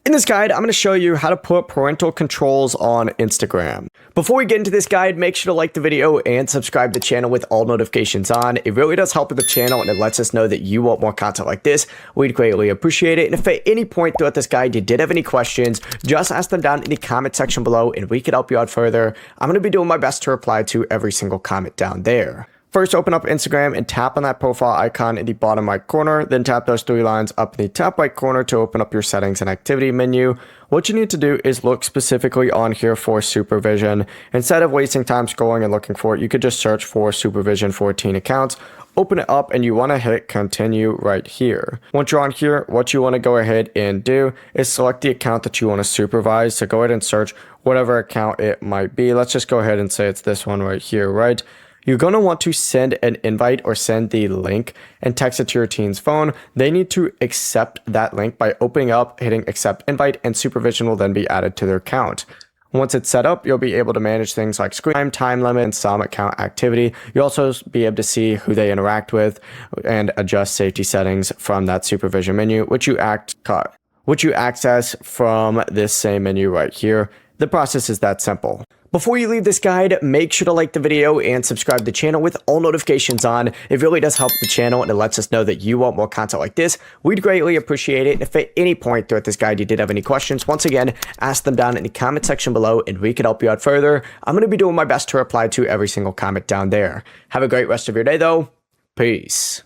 In this guide, I'm going to show you how to put parental controls on Instagram. Before we get into this guide, make sure to like the video and subscribe to the channel with all notifications on. It really does help with the channel and it lets us know that you want more content like this. We'd greatly appreciate it. And if at any point throughout this guide you did have any questions, just ask them down in the comment section below and we could help you out further. I'm going to be doing my best to reply to every single comment down there. First, open up Instagram and tap on that profile icon in the bottom right corner, then tap those three lines up in the top right corner to open up your settings and activity menu. What you need to do is look specifically on here for supervision. Instead of wasting time scrolling and looking for it, you could just search for supervision for teen accounts. Open it up and you want to hit continue right here. Once you're on here, what you want to go ahead and do is select the account that you want to supervise. So go ahead and search whatever account it might be. Let's just go ahead and say it's this one right here, right? You're going to want to send an invite or send the link and text it to your teen's phone. They need to accept that link by opening up, hitting accept invite, and supervision will then be added to their account. Once it's set up, you'll be able to manage things like screen time limit, and some account activity. You'll also be able to see who they interact with and adjust safety settings from that supervision menu, which you access from this same menu right here. The process is that simple. Before you leave this guide, make sure to like the video and subscribe to the channel with all notifications on. It really does help the channel and it lets us know that you want more content like this. We'd greatly appreciate it. And if at any point throughout this guide you did have any questions, once again, ask them down in the comment section below and we could help you out further. I'm going to be doing my best to reply to every single comment down there. Have a great rest of your day though. Peace.